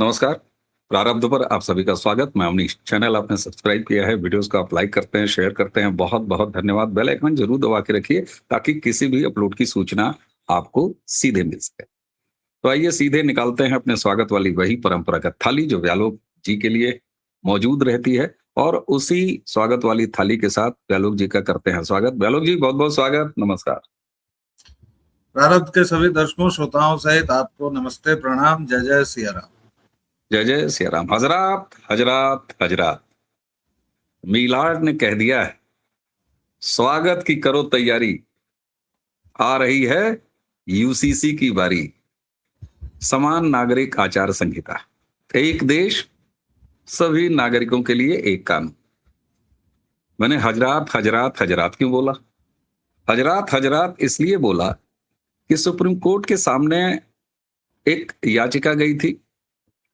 नमस्कार। प्रारब्ध पर आप सभी का स्वागत। मैं अवनीश। चैनल आपने सब्सक्राइब किया है, वीडियोस को आप लाइक करते हैं, शेयर करते हैं, बहुत बहुत धन्यवाद। बेल आइकन जरूर दबा के रखिए ताकि किसी भी अपलोड की सूचना आपको सीधे मिल सके। तो आइए सीधे निकालते हैं अपने स्वागत वाली वही परंपरागत थाली जो व्यालोक जी के लिए मौजूद रहती है, और उसी स्वागत वाली थाली के साथ व्यालोक जी का करते हैं स्वागत। व्यालोक जी बहुत बहुत स्वागत, नमस्कार। प्रारब्ध के सभी दर्शकों श्रोताओं सहित आपको नमस्ते, प्रणाम, जय जय सिया राम। जय जय सिया राम। हजरात हजरात हजरात, मीलाड ने कह दिया है, स्वागत की करो तैयारी, आ रही है यूसीसी की बारी। समान नागरिक आचार संहिता, एक देश सभी नागरिकों के लिए एक कानून। मैंने हजरात हजरात हजरात क्यों बोला? हजरात हजरात इसलिए बोला कि सुप्रीम कोर्ट के सामने एक याचिका गई थी,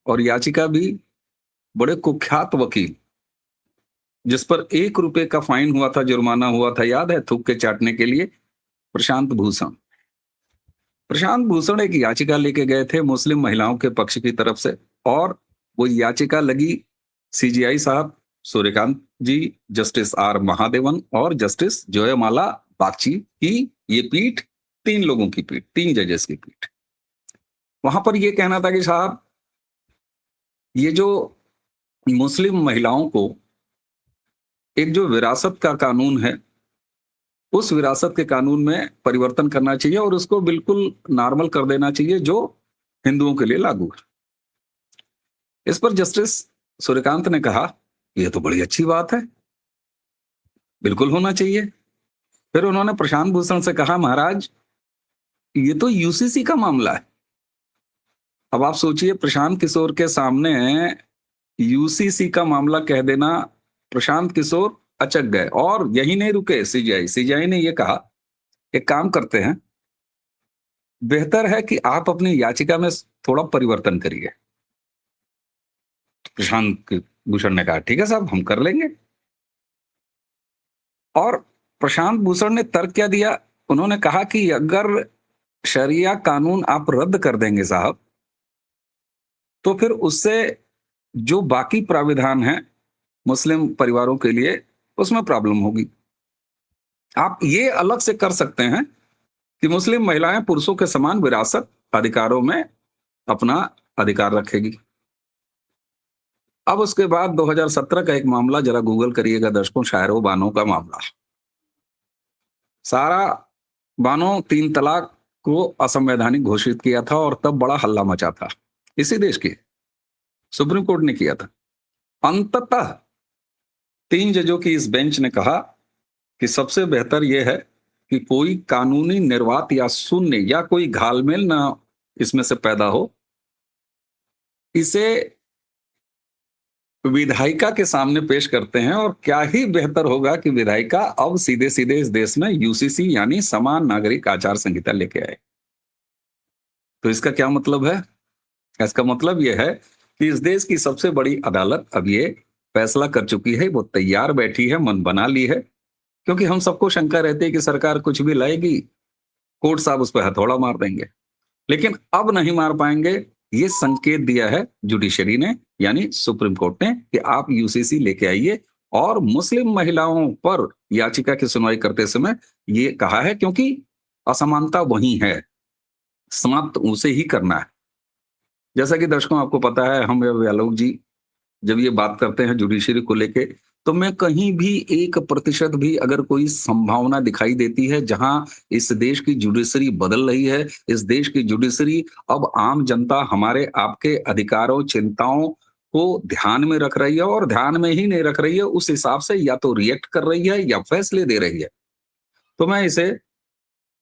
और याचिका भी बड़े कुख्यात वकील, जिस पर ₹1 का फाइन हुआ था, जुर्माना हुआ था, याद है, थूक के चाटने के लिए, प्रशांत भूषण। प्रशांत भूषण एक याचिका लेके गए थे मुस्लिम महिलाओं के पक्ष की तरफ से, और वो याचिका लगी सीजेआई साहब सूर्यकांत जी, जस्टिस आर महादेवन और जस्टिस जयमाला बागची की ये पीठ, 3 लोगों की पीठ, 3 जजेस की पीठ। वहां पर ये कहना था कि साहब, ये जो मुस्लिम महिलाओं को एक जो विरासत का कानून है, उस विरासत के कानून में परिवर्तन करना चाहिए और उसको बिल्कुल नॉर्मल कर देना चाहिए जो हिंदुओं के लिए लागू है। इस पर जस्टिस सूर्यकांत ने कहा, यह तो बड़ी अच्छी बात है, बिल्कुल होना चाहिए। फिर उन्होंने प्रशांत भूषण से कहा, महाराज ये तो यूसीसी का मामला है। अब आप सोचिए, प्रशांत किशोर के सामने यूसीसी का मामला कह देना, प्रशांत किशोर अचक गए। और यही नहीं रुके, सीजेआई ने यह कहा, एक काम करते हैं, बेहतर है कि आप अपनी याचिका में थोड़ा परिवर्तन करिए। प्रशांत भूषण ने कहा, ठीक है साहब, हम कर लेंगे। और प्रशांत भूषण ने तर्क क्या दिया? उन्होंने कहा कि अगर शरिया कानून आप रद्द कर देंगे साहब, तो फिर उससे जो बाकी प्राविधान है मुस्लिम परिवारों के लिए, उसमें प्रॉब्लम होगी। आप ये अलग से कर सकते हैं कि मुस्लिम महिलाएं पुरुषों के समान विरासत अधिकारों में अपना अधिकार रखेगी। अब उसके बाद 2017 का एक मामला जरा गूगल करिएगा दर्शकों, शायरो बानो का मामला। सारा बानो 3 तलाक को असंवैधानिक घोषित किया था, और तब बड़ा हल्ला मचा था। इसी देश के सुप्रीम कोर्ट ने किया था। अंततः 3 जजों की इस बेंच ने कहा कि सबसे बेहतर यह है कि कोई कानूनी निर्वात या शून्य या कोई घालमेल ना इसमें से पैदा हो, इसे विधायिका के सामने पेश करते हैं। और क्या ही बेहतर होगा कि विधायिका अब सीधे सीधे इस देश में यूसीसी यानी समान नागरिक आचार संहिता लेके आए। तो इसका क्या मतलब है? इसका मतलब यह है कि इस देश की सबसे बड़ी अदालत अब ये फैसला कर चुकी है, वो तैयार बैठी है, मन बना ली है। क्योंकि हम सबको शंका रहती है कि सरकार कुछ भी लाएगी, कोर्ट साहब उस पर हथौड़ा मार देंगे, लेकिन अब नहीं मार पाएंगे। ये संकेत दिया है जुडिशरी ने, यानी सुप्रीम कोर्ट ने, कि आप यूसीसी लेके आइए। और मुस्लिम महिलाओं पर याचिका की सुनवाई करते समय ये कहा है, क्योंकि असमानता वही है, समाप्त उसे ही करना है। जैसा कि दर्शकों आपको पता है, हम व्यालोक जी जब ये बात करते हैं जुडिशरी को लेके, तो मैं कहीं भी 1% भी अगर कोई संभावना दिखाई देती है जहां इस देश की जुडिशरी बदल रही है, इस देश की जुडिशरी अब आम जनता, हमारे आपके अधिकारों, चिंताओं को ध्यान में रख रही है, और ध्यान में ही नहीं रख रही है, उस हिसाब से या तो रिएक्ट कर रही है या फैसले दे रही है, तो मैं इसे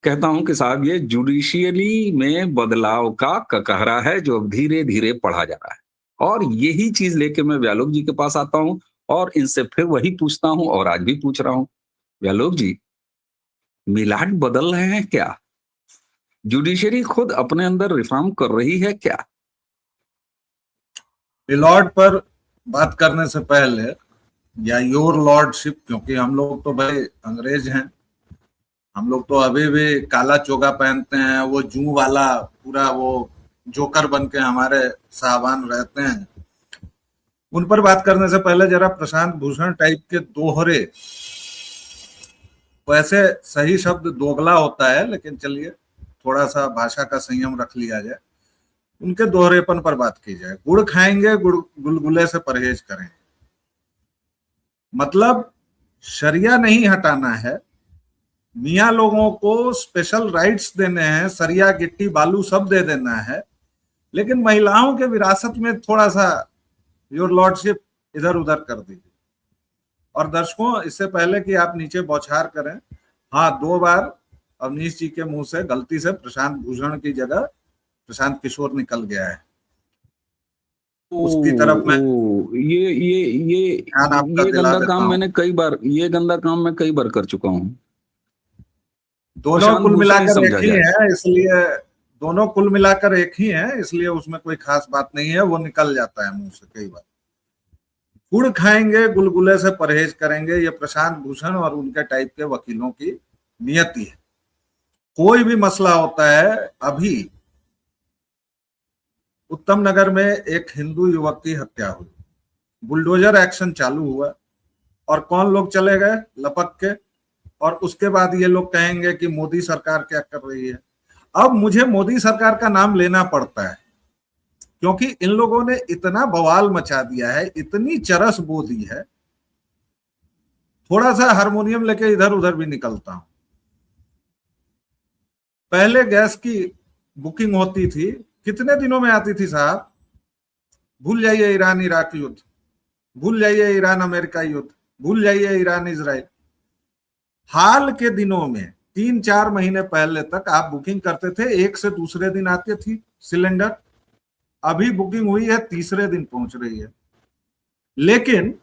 कहता हूं कि साहब ये जुडिशियली में बदलाव का ककहरा है जो धीरे धीरे पढ़ा जा रहा है। और यही चीज लेके मैं व्यालोक जी के पास आता हूं, और इनसे फिर वही पूछता हूं, और आज भी पूछ रहा हूं, व्यालोक जी, मिलाड बदल रहे हैं क्या? जुडिशरी खुद अपने अंदर रिफॉर्म कर रही है क्या? लॉर्ड पर बात करने से पहले, या योर लॉर्डशिप, क्योंकि हम लोग तो भाई अंग्रेज हैं, हम लोग तो अभी भी काला चोगा पहनते हैं, वो जू वाला पूरा वो जोकर बन के हमारे साहबान रहते हैं, उन पर बात करने से पहले जरा प्रशांत भूषण टाइप के दोहरे, वैसे सही शब्द दोगला होता है, लेकिन चलिए थोड़ा सा भाषा का संयम रख लिया जाए, उनके दोहरेपन पर बात की जाए। गुड़ खाएंगे, गुलगुले से परहेज करें, मतलब शरिया नहीं हटाना है, मियाँ लोगों को स्पेशल राइट्स देने हैं, सरिया गिट्टी बालू सब दे देना है, लेकिन महिलाओं के विरासत में थोड़ा सा योर लॉर्डशिप इधर उधर कर दीजिए। और दर्शकों, इससे पहले कि आप नीचे बौछार करें, हाँ 2 बार अवनीश जी के मुंह से गलती से प्रशांत भूषण की जगह प्रशांत किशोर निकल गया है, उसकी तरफ मैं ध्यान आपका दिला देता हूं। ये गंदा काम मैं कई बार कर चुका हूँ। दोनों कुल मिलाकर एक ही है, इसलिए दोनों कुल मिलाकर एक ही है, इसलिए उसमें कोई खास बात नहीं है, वो निकल जाता है मुंह से कई बार। गुड़ खाएंगे, गुलगुले से परहेज करेंगे, ये प्रशांत भूषण और उनके टाइप के वकीलों की नियति है। कोई भी मसला होता है, अभी उत्तम नगर में एक हिंदू युवक की हत्या हुई, बुलडोजर एक्शन चालू हुआ और कौन लोग चले गए लपक के, और उसके बाद ये लोग कहेंगे कि मोदी सरकार क्या कर रही है। अब मुझे मोदी सरकार का नाम लेना पड़ता है क्योंकि इन लोगों ने इतना बवाल मचा दिया है, इतनी चरस बो दी है, थोड़ा सा हारमोनियम लेके इधर उधर भी निकलता हूं। पहले गैस की बुकिंग होती थी, कितने दिनों में आती थी साहब? भूल जाइए ईरान इराक युद्ध, भूल जाइए ईरान अमेरिका युद्ध, भूल जाइए ईरान इजराइल। हाल के दिनों में 3-4 महीने पहले तक आप बुकिंग करते थे, एक से दूसरे दिन आती थी सिलेंडर, अभी बुकिंग हुई है, तीसरे दिन पहुंच रही है। लेकिन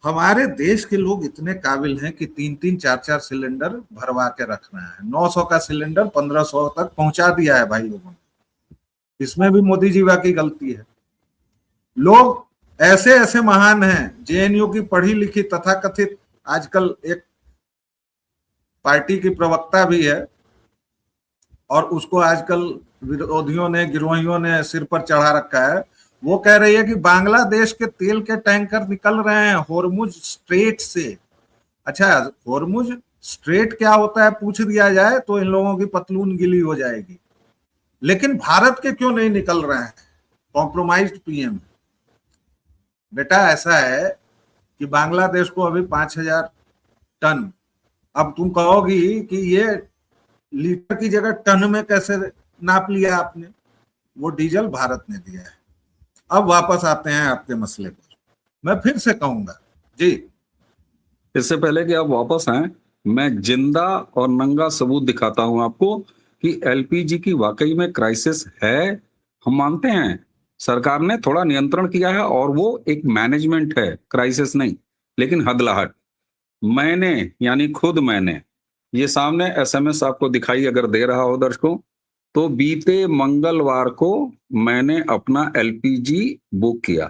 हमारे देश के लोग इतने काबिल हैं कि 3-3, 4-4 सिलेंडर भरवा के रखना है। 900 का सिलेंडर 1500 तक पहुंचा दिया है भाई लोगों ने। इसमें भी मोदी जी की गलती है। लोग ऐसे ऐसे महान हैं, जेएनयू की पढ़ी लिखी तथाकथित आजकल एक पार्टी की प्रवक्ता भी है, और उसको आजकल विरोधियों ने, गिरोहियों ने सिर पर चढ़ा रखा है। वो कह रही है कि बांग्लादेश के तेल के टैंकर निकल रहे हैं होर्मुज स्ट्रेट से। अच्छा, होर्मुज स्ट्रेट क्या होता है पूछ दिया जाए तो इन लोगों की पतलून गिली हो जाएगी। लेकिन भारत के क्यों नहीं निकल रहे हैं? Compromised PM. बेटा ऐसा है कि बांग्लादेश को अभी 5000 टन, अब तुम कहोगी कि ये लीटर की जगह टन में कैसे नाप लिया आपने? वो डीजल भारत ने दिया है। अब वापस आते हैं आपके मसले पर, मैं फिर से कहूंगा जी, इससे पहले कि आप वापस आए, मैं जिंदा और नंगा सबूत दिखाता हूं आपको कि एलपीजी की वाकई में क्राइसिस है। हम मानते हैं सरकार ने थोड़ा नियंत्रण किया है और वो एक मैनेजमेंट है, क्राइसिस नहीं, लेकिन हदलाहट। मैंने, यानी खुद मैंने, ये सामने एसएमएस आपको दिखाई अगर दे रहा हो दर्शकों, तो बीते मंगलवार को मैंने अपना एलपीजी बुक किया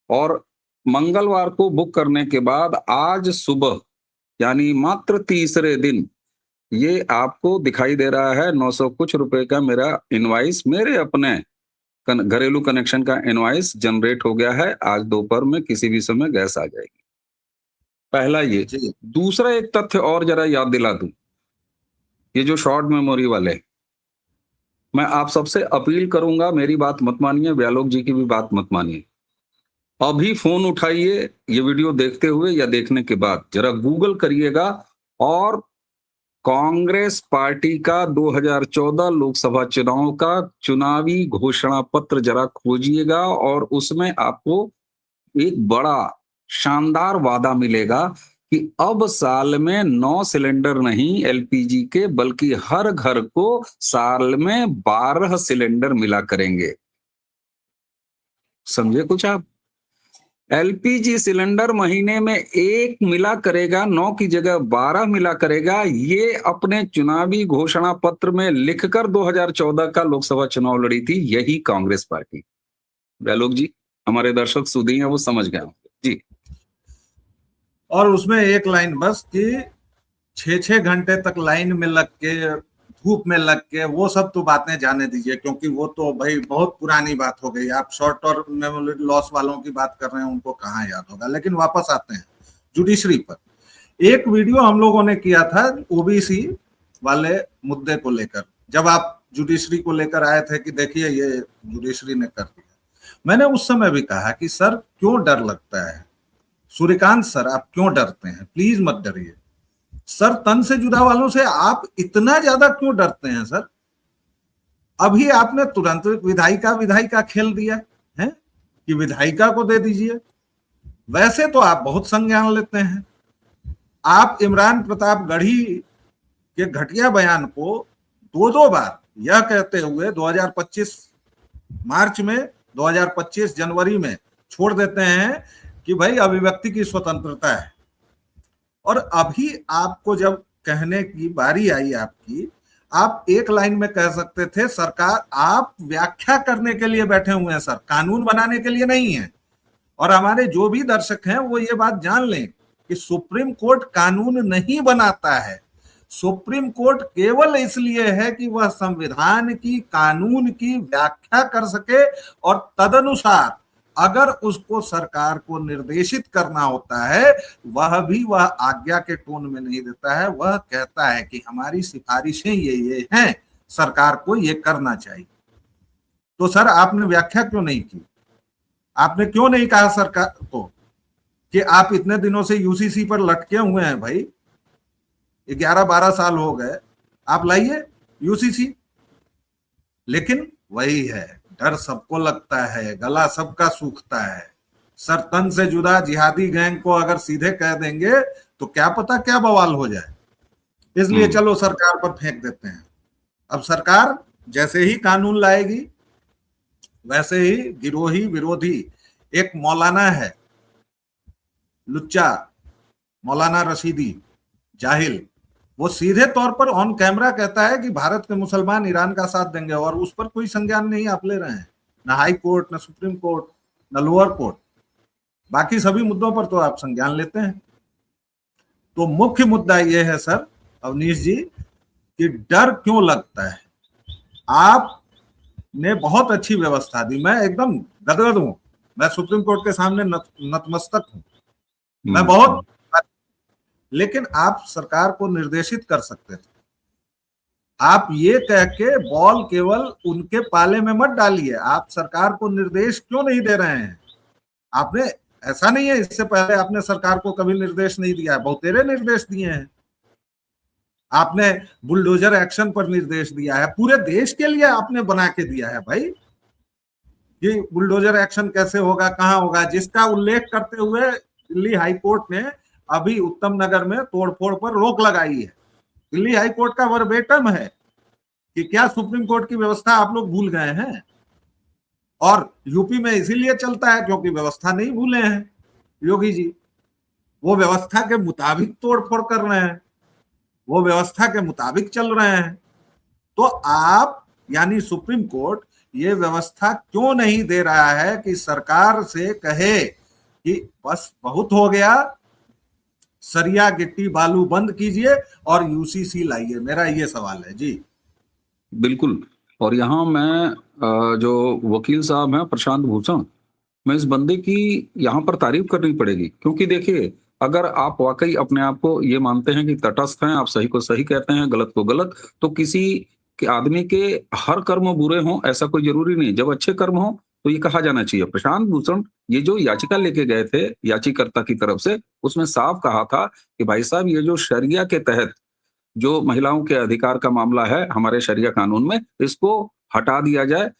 और मंगलवार को बुक करने के बाद आज सुबह, यानी मात्र तीसरे दिन, ये आपको दिखाई दे रहा है 900 कुछ रुपए का मेरा इनवाइस, मेरे अपने घरेलू कनेक्शन का इनवाइस जनरेट हो गया है। आज दोपहर में किसी भी समय गैस आ जाएगी। पहला ये। जी। दूसरा एक तथ्य और जरा याद दिला दूं, ये जो शॉर्ट मेमोरी वाले, मैं आप सबसे अपील करूंगा, मेरी बात मत मानिए, व्यालोक जी की भी बात मत मानिए। अभी फोन उठाइए, ये वीडियो देखते हुए या देखने के बाद जरा गूगल करिएगा और कांग्रेस पार्टी का 2014 लोकसभा चुनाव का चुनावी घोषणा पत्र जरा खोजिएगा और उसमें आपको एक बड़ा शानदार वादा मिलेगा कि अब साल में 9 सिलेंडर नहीं एलपीजी के, बल्कि हर घर को साल में 12 सिलेंडर मिला करेंगे। समझे कुछ आप? एलपीजी सिलेंडर महीने में 1 मिला करेगा, 9 की जगह 12 मिला करेगा। ये अपने चुनावी घोषणा पत्र में लिखकर 2014 का लोकसभा चुनाव लड़ी थी यही कांग्रेस पार्टी। व्यालोक जी, हमारे दर्शक सुधी हैं, वो समझ गए जी। और उसमें एक लाइन बस कि 6-6 घंटे तक लाइन में लग के धूप में लग के, वो सब तो बातें जाने दीजिए, क्योंकि वो तो भाई बहुत पुरानी बात हो गई। आप शॉर्ट टर्म मेमोरी लॉस वालों की बात कर रहे हैं, उनको कहाँ याद होगा। लेकिन वापस आते हैं जुडिशरी पर। एक वीडियो हम लोगों ने किया था ओबीसी वाले मुद्दे को लेकर, जब आप जुडिशरी को लेकर आए थे कि देखिए ये जुडिशरी ने कर दिया। मैंने उस समय भी कहा कि सर क्यों डर लगता है, सूर्यकांत सर आप क्यों डरते हैं, प्लीज मत डरिए। सर तन से जुदा वालों से आप इतना ज्यादा क्यों डरते हैं सर? अभी आपने तुरंत विधायिका खेल दिया है कि विधायिका को दे दीजिए। वैसे तो आप बहुत संज्ञान लेते हैं। आप इमरान प्रताप गढ़ी के घटिया बयान को दो बार यह कहते हुए 2025 मार्च में, 2025 जनवरी में छोड़ देते हैं कि भाई अभिव्यक्ति की स्वतंत्रता है। और अभी आपको जब कहने की बारी आई आपकी, आप एक लाइन में कह सकते थे सरकार, आप व्याख्या करने के लिए बैठे हुए हैं सर, कानून बनाने के लिए नहीं है। और हमारे जो भी दर्शक हैं वो ये बात जान लें कि सुप्रीम कोर्ट कानून नहीं बनाता है। सुप्रीम कोर्ट केवल इसलिए है कि वह संविधान की, कानून की व्याख्या कर सके, और तदनुसार अगर उसको सरकार को निर्देशित करना होता है, वह आज्ञा के टोन में नहीं देता है। वह कहता है कि हमारी सिफारिशें ये हैं, सरकार को ये करना चाहिए। तो सर आपने व्याख्या क्यों नहीं की? आपने क्यों नहीं कहा सरकार को कि आप इतने दिनों से यूसीसी पर लटके हुए हैं भाई, 11-12 साल हो गए, आप लाइए यूसीसी। लेकिन वही है, डर सबको लगता है, गला सबका सूखता है। सर तन से जुदा जिहादी गैंग को अगर सीधे कह देंगे तो क्या पता क्या बवाल हो जाए। इसलिए चलो सरकार पर फेंक देते हैं। अब सरकार जैसे ही कानून लाएगी वैसे ही गिरोही विरोधी, एक मौलाना है लुच्चा, मौलाना रशीदी जाहिल, वो सीधे तौर पर ऑन कैमरा कहता है कि भारत के मुसलमान ईरान का साथ देंगे, और उस पर कोई संज्ञान नहीं आप ले रहे हैं, ना हाई कोर्ट, ना सुप्रीम कोर्ट, ना लोअर कोर्ट। बाकी सभी मुद्दों पर तो आप संज्ञान लेते हैं। तो मुख्य मुद्दा यह है सर अवनीश जी कि डर क्यों लगता है। आपने बहुत अच्छी व्यवस्था दी, मैं एकदम गदगद हूं, मैं सुप्रीम कोर्ट के सामने नतमस्तक हूं, मैं बहुत, लेकिन आप सरकार को निर्देशित कर सकते थे। आप ये कह के बॉल केवल उनके पाले में मत डालिए। आप सरकार को निर्देश क्यों नहीं दे रहे हैं? आपने, ऐसा नहीं है इससे पहले आपने सरकार को कभी निर्देश नहीं दिया है, बहुतेरे निर्देश दिए हैं। आपने बुलडोजर एक्शन पर निर्देश दिया है, पूरे देश के लिए आपने बना के दिया है भाई कि बुलडोजर एक्शन कैसे होगा, कहां होगा, जिसका उल्लेख करते हुए दिल्ली हाई कोर्ट ने अभी उत्तम नगर में तोड़फोड़ पर रोक लगाई है। दिल्ली हाई कोर्ट का वर्बेटम है कि क्या सुप्रीम कोर्ट की व्यवस्था आप लोग भूल गए हैं। और यूपी में इसीलिए चलता है क्योंकि व्यवस्था नहीं भूले हैं योगी जी, वो व्यवस्था के मुताबिक तोड़फोड़ कर रहे हैं, वो व्यवस्था के मुताबिक चल रहे हैं। तो आप यानी सुप्रीम कोर्ट ये व्यवस्था क्यों नहीं दे रहा है कि सरकार से कहे कि बस बहुत हो गया, सरिया गिट्टी बालू बंद कीजिए और यूसीसी लाइए। मेरा ये सवाल है जी। बिल्कुल। और यहाँ मैं जो वकील साहब हैं प्रशांत भूषण, मैं इस बंदे की यहाँ पर तारीफ करनी पड़ेगी, क्योंकि देखिए अगर आप वाकई अपने आप को ये मानते हैं कि तटस्थ हैं, आप सही को सही कहते हैं, गलत को गलत, तो किसी के आदमी के हर कर्म बुरे हों ऐसा कोई जरूरी नहीं। जब अच्छे कर्म हों तो ये कहा जाना चाहिए। प्रशांत भूषण ये जो याचिका लेके गए थे याचिकर्ता की तरफ से, उसमें साफ कहा था कि भाई साहब ये जो शरिया के तहत जो महिलाओं के अधिकार का मामला है हमारे शरिया कानून में, इसको हटा दिया जाए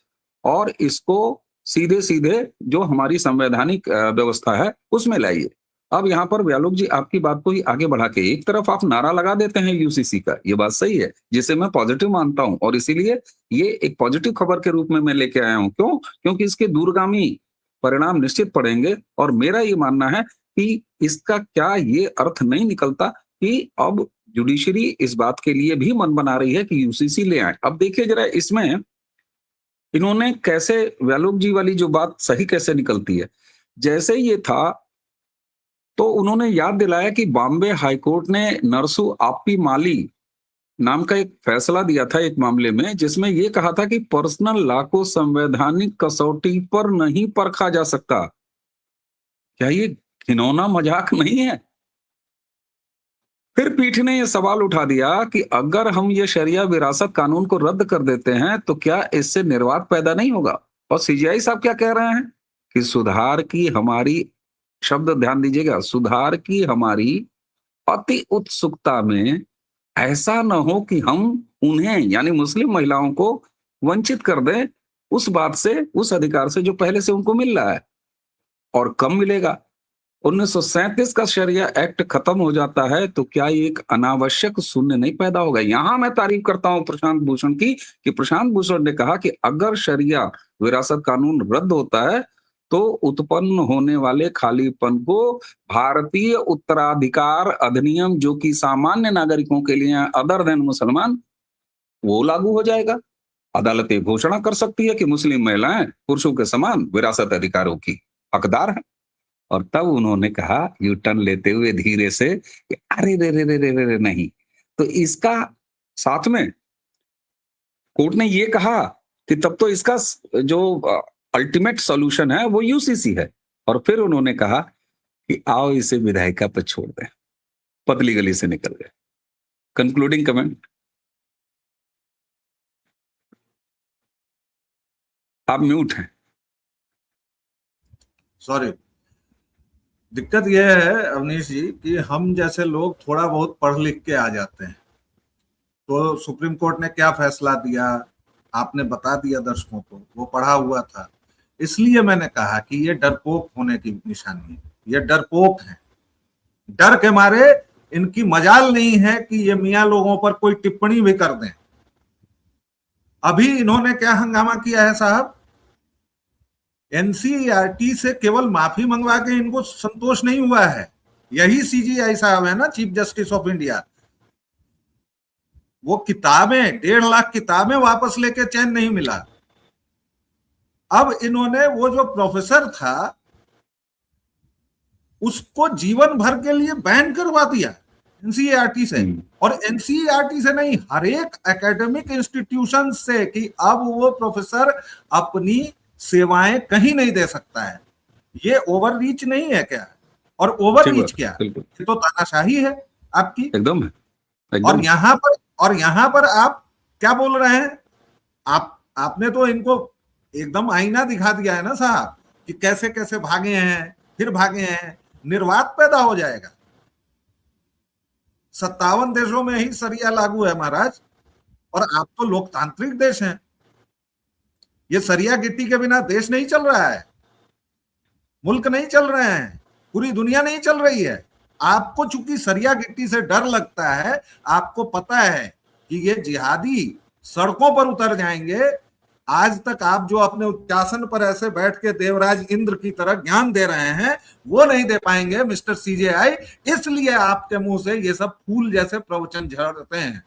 और इसको सीधे सीधे जो हमारी संवैधानिक व्यवस्था है उसमें लाइए। अब यहाँ पर व्यालोक जी आपकी बात को ही आगे बढ़ा के एक तरफ आप नारा लगा देते हैं यूसीसी का, ये बात सही है, जिसे मैं पॉजिटिव मानता हूं, और इसीलिए ये एक पॉजिटिव खबर के रूप में मैं लेके आया हूं। क्यों? क्योंकि इसके दूरगामी परिणाम निश्चित पड़ेंगे। और मेरा ये मानना है कि इसका क्या ये अर्थ नहीं निकलता कि अब जुडिशरी इस बात के लिए भी मन बना रही है कि यूसीसी ले आए। अब देखिए जरा इसमें इन्होंने कैसे, व्यालोक जी वाली जो बात सही कैसे निकलती है। जैसे ये था तो उन्होंने याद दिलाया कि बॉम्बे हाईकोर्ट ने नरसू आप्पी माली नाम का एक फैसला दिया था एक मामले में, जिसमें ये कहा था कि पर्सनल लॉ को संवैधानिक कसौटी पर नहीं परखा जा सकता। क्या ये घिनौना मजाक नहीं है? फिर पीठ ने यह सवाल उठा दिया कि अगर हम ये शरिया विरासत कानून को रद्द कर देते हैं तो क्या इससे निर्वात पैदा नहीं होगा? और सीजीआई साहब क्या कह रहे हैं कि सुधार की हमारी, शब्द ध्यान दीजिएगा, सुधार की हमारी अति उत्सुकता में ऐसा न हो कि हम उन्हें यानी मुस्लिम महिलाओं को वंचित कर दें उस बात से, उस अधिकार से जो पहले से उनको मिल रहा है और कम मिलेगा। 1937 का शरिया एक्ट खत्म हो जाता है तो क्या ये एक अनावश्यक शून्य नहीं पैदा होगा? यहां मैं तारीफ करता हूं प्रशांत भूषण की कि प्रशांत भूषण ने कहा कि अगर शरिया विरासत कानून रद्द होता है तो उत्पन्न होने वाले खालीपन को भारतीय उत्तराधिकार अधिनियम, जो कि सामान्य नागरिकों के लिए अदर देन मुसलमान, वो लागू हो जाएगा। अदालत ये घोषणा कर सकती है कि मुस्लिम महिलाएं पुरुषों के समान विरासत अधिकारों की हकदार हैं। और तब उन्होंने कहा यू टर्न लेते हुए धीरे से कि अरे रे रे रे रे रे रे नहीं। तो इसका साथ में कोर्ट ने ये कहा कि तब तो इसका जो अल्टीमेट सॉल्यूशन है वो यूसीसी है। और फिर उन्होंने कहा कि आओ इसे विधायिका पर छोड़ दें, पतली गली से निकल गए। कंक्लूडिंग कमेंट, आप म्यूट हैं। सॉरी, दिक्कत यह है अवनीश जी कि हम जैसे लोग थोड़ा बहुत पढ़ लिख के आ जाते हैं। तो सुप्रीम कोर्ट ने क्या फैसला दिया आपने बता दिया दर्शकों को, वो पढ़ा हुआ था। इसलिए मैंने कहा कि ये डरपोक होने की निशानी है, ये डरपोक है। डर के मारे इनकी मजाल नहीं है कि ये मियां लोगों पर कोई टिप्पणी भी कर दें। अभी इन्होंने क्या हंगामा किया है साहब, एनसीईआरटी से केवल माफी मंगवा के इनको संतोष नहीं हुआ है। यही सीजीआई साहब है ना, चीफ जस्टिस ऑफ इंडिया, वो किताबें 1.5 लाख किताबें वापस लेके चैन नहीं मिला। अब इन्होंने वो जो प्रोफेसर था उसको जीवन भर के लिए बैन करवा दिया एनसीईआरटी से। और एनसीईआरटी से नहीं, हर एक एकेडमिक इंस्टीट्यूशन से, कि अब वो प्रोफेसर अपनी सेवाएं कहीं नहीं दे सकता है। ये ओवररीच नहीं है क्या? और ओवररीच क्या, ये तो तानाशाही है आपकी एकदम है, एकदम। और यहां पर आप क्या बोल रहे हैं? आपने तो इनको एकदम आईना दिखा दिया है ना साहब कि कैसे कैसे भागे हैं, फिर भागे हैं। निर्वात पैदा हो जाएगा। 57 देशों में ही शरिया लागू है महाराज, और आप तो लोकतांत्रिक देश हैं। ये शरिया गिट्टी के बिना देश नहीं चल रहा है, मुल्क नहीं चल रहे हैं, पूरी दुनिया नहीं चल रही है। आपको चूंकि शरिया गिट्टी से डर लगता है, आपको पता है कि ये जिहादी सड़कों पर उतर जाएंगे। आज तक आप जो अपने उच्चासन पर ऐसे बैठ के देवराज इंद्र की तरह ज्ञान दे रहे हैं, वो नहीं दे पाएंगे मिस्टर सीजेआई। इसलिए आपके मुंह से ये सब फूल जैसे प्रवचन झड़ते हैं।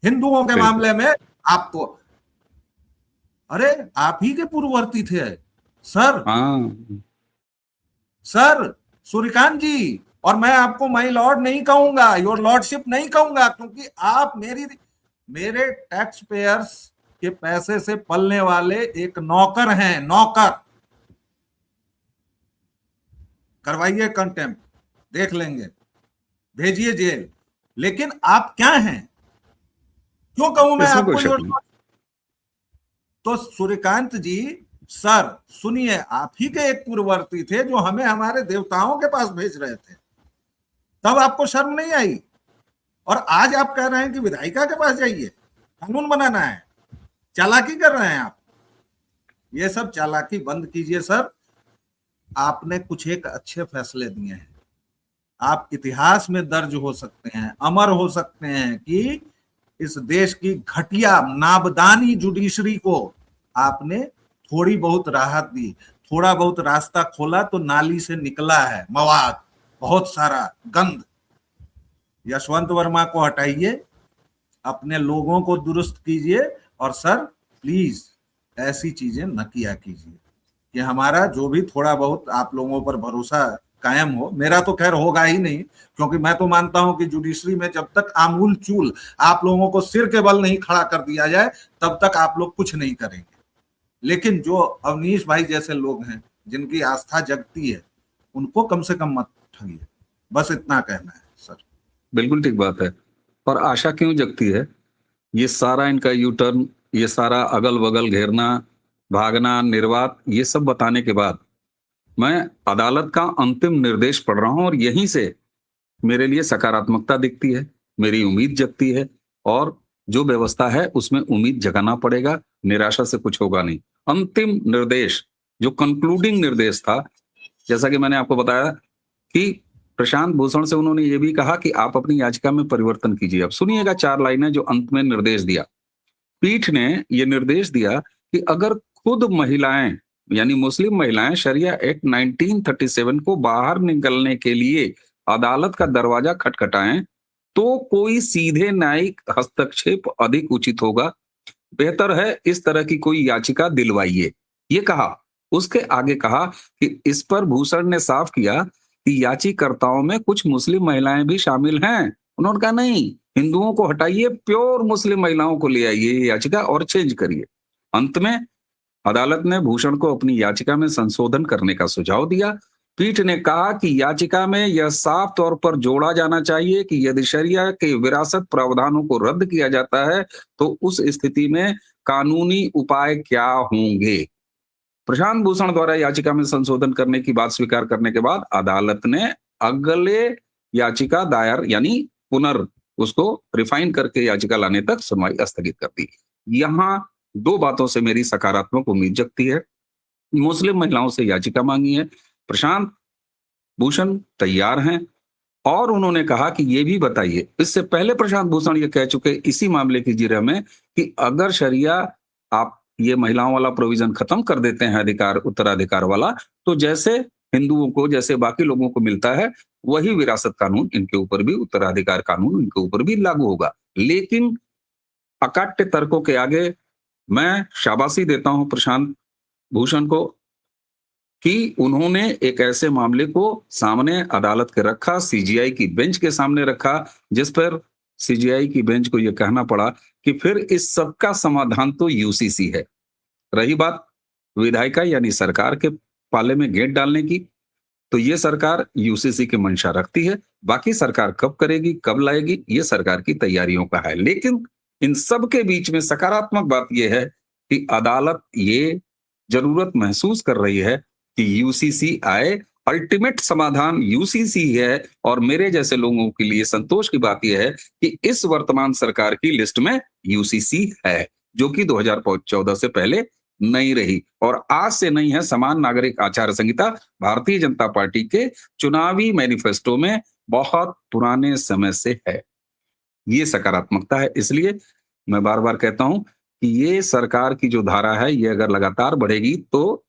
हिंदुओं के मामले में आपको, अरे आप ही के पूर्ववर्ती थे सर सूर्यकांत जी। और मैं आपको माई लॉर्ड नहीं कहूंगा, योर लॉर्डशिप नहीं कहूंगा, क्योंकि आप मेरे टैक्स पेयर्स के पैसे से पलने वाले एक नौकर हैं। नौकर, करवाइए कंटेम्प्ट, देख लेंगे, भेजिए जेल। लेकिन आप क्या हैं? क्यों कहूं मैं आपको? तो सूर्यकांत जी सर सुनिए, आप ही के एक पूर्ववर्ती थे जो हमें हमारे देवताओं के पास भेज रहे थे, तब आपको शर्म नहीं आई। और आज आप कह रहे हैं कि विधायिका के पास जाइए, कानून बनाना है। चालाकी कर रहे हैं आप। ये सब चालाकी बंद कीजिए सर। आपने कुछ एक अच्छे फैसले दिए हैं, आप इतिहास में दर्ज हो सकते हैं, अमर हो सकते हैं कि इस देश की घटिया नाबदानी जुडिशरी को आपने थोड़ी बहुत राहत दी, थोड़ा बहुत रास्ता खोला, तो नाली से निकला है मवाद, बहुत सारा गंद। यशवंत वर्मा को हटाइए, अपने लोगों को दुरुस्त कीजिए, और सर प्लीज ऐसी चीजें न किया कीजिए कि हमारा जो भी थोड़ा बहुत आप लोगों पर भरोसा कायम हो। मेरा तो खैर होगा ही नहीं, क्योंकि मैं तो मानता हूं कि जुडिशरी में जब तक आमूल चूल आप लोगों को सिर के बल नहीं खड़ा कर दिया जाए तब तक आप लोग कुछ नहीं करेंगे। लेकिन जो अवनीश भाई जैसे लोग हैं जिनकी आस्था जगती है, उनको कम से कम मत ठगिए, बस इतना कहना है सर। बिल्कुल ठीक बात है। पर आशा क्यों जगती है? ये सारा इनका यू टर्न, ये सारा अगल बगल घेरना, भागना, निर्वात, ये सब बताने के बाद मैं अदालत का अंतिम निर्देश पढ़ रहा हूं और यहीं से मेरे लिए सकारात्मकता दिखती है, मेरी उम्मीद जगती है और जो व्यवस्था है उसमें उम्मीद जगाना पड़ेगा, निराशा से कुछ होगा नहीं। अंतिम निर्देश, जो कंक्लूडिंग निर्देश था, जैसा कि मैंने आपको बताया कि प्रशांत भूषण से उन्होंने ये भी कहा कि आप अपनी याचिका में परिवर्तन कीजिए। अब सुनिएगा 4 लाइनें जो अंत में निर्देश दिया। पीठ ने ये निर्देश दिया कि अगर खुद महिलाएं यानी मुस्लिम महिलाएं शरिया एक्ट 1937 को बाहर निकलने के लिए अदालत का दरवाजा खटखटाएं तो कोई सीधे न्यायिक हस्तक्षेप अधिक उचित होगा। बेहतर है इस तरह की कोई याचिका दिलवाइए, ये कहा। उसके आगे कहा कि इस पर भूषण ने साफ किया कि याचिकाकर्ताओं में कुछ मुस्लिम महिलाएं भी शामिल हैं। उन्होंने कहा नहीं, हिंदुओं को हटाइए, प्योर मुस्लिम महिलाओं को ले आइए याचिका और चेंज करिए। अंत में अदालत ने भूषण को अपनी याचिका में संशोधन करने का सुझाव दिया। पीठ ने कहा कि याचिका में यह साफ तौर पर जोड़ा जाना चाहिए कि यदि शरिया के विरासत प्रावधानों को रद्द किया जाता है तो उस स्थिति में कानूनी उपाय क्या होंगे। प्रशांत भूषण द्वारा याचिका में संशोधन करने की बात स्वीकार करने के बाद अदालत ने अगले याचिका दायर यानी पुनर् उसको रिफाइन करके याचिका लाने तक सुनवाई स्थगित कर दी। यहां 2 बातों से मेरी सकारात्मक उम्मीद जगती है। मुस्लिम महिलाओं से याचिका मांगी है, प्रशांत भूषण तैयार हैं और उन्होंने कहा कि ये भी बताइए, इससे पहले प्रशांत भूषण ये कह चुके इसी मामले की जिरह में कि अगर शरिया आप ये महिलाओं वाला प्रोविजन खत्म कर देते हैं, अधिकार उत्तराधिकार वाला, तो जैसे हिंदुओं को जैसे बाकी लोगों को मिलता है वही विरासत कानून इनके ऊपर भी, उत्तराधिकार कानून इनके ऊपर भी लागू होगा। लेकिन अकाट्य तर्कों के आगे मैं शाबाशी देता हूं प्रशांत भूषण को कि उन्होंने एक ऐसे मामले को सामने अदालत के रखा, सीजीआई की बेंच के सामने रखा, जिस पर सीजीआई की बेंच को यह कहना पड़ा कि फिर इस सब का समाधान तो यूसीसी है। रही बात विधायिका यानी सरकार के पाले में गेंट डालने की, तो ये सरकार यूसीसी की मंशा रखती है। बाकी सरकार कब करेगी, कब लाएगी, ये सरकार की तैयारियों का है। लेकिन इन सब के बीच में सकारात्मक बात यह है कि अदालत ये जरूरत महसूस कर रही है कि यूसीसी आए, अल्टीमेट समाधान यूसीसी है। और मेरे जैसे लोगों के लिए संतोष की बात यह है कि इस वर्तमान सरकार की लिस्ट में यूसीसी है, जो कि 2014 से पहले नहीं रही और आज से नहीं है। समान नागरिक आचार संहिता भारतीय जनता पार्टी के चुनावी मैनिफेस्टो में बहुत पुराने समय से है। ये सकारात्मकता है। इसलिए मैं बार बार कहता हूं कि ये सरकार की जो धारा है ये अगर लगातार बढ़ेगी तो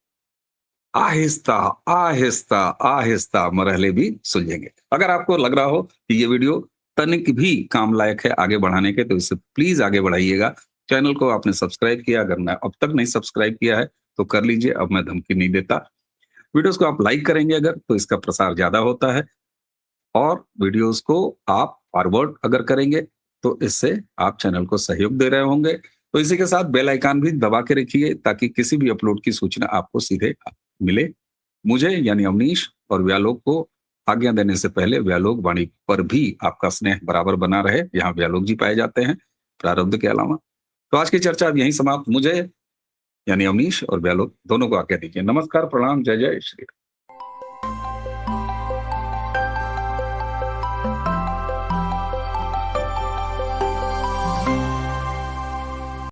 आहिस्ता आहिस्ता आहिस्ता मरहले भी सुलझेंगे। अगर आपको लग रहा हो कि ये वीडियो तनिक भी काम लायक है आगे बढ़ाने के, तो इसे प्लीज आगे बढ़ाइएगा। चैनल को आपने सब्सक्राइब किया, अगर मैं अब तक नहीं सब्सक्राइब किया है तो कर लीजिए, अब मैं धमकी नहीं देता। वीडियोस को आप लाइक करेंगे अगर, तो इसका प्रसार ज्यादा होता है और वीडियोस को आप फॉरवर्ड अगर करेंगे तो इससे आप चैनल को सहयोग दे रहे होंगे। तो इसी के साथ बेल आइकन भी दबा के रखिए ताकि किसी भी अपलोड की सूचना आपको सीधे मिले। मुझे यानी अवनीश और व्यालोक को आज्ञा देने से पहले व्यालोक वाणी पर भी आपका स्नेह बराबर बना रहे। यहाँ व्यालोक जी पाए जाते हैं प्रारब्ध के अलावा। तो आज की चर्चा अब यहीं समाप्त। मुझे यानी अवनीश और व्यालोक दोनों को आज्ञा दीजिए। नमस्कार, प्रणाम, जय जय श्री राम।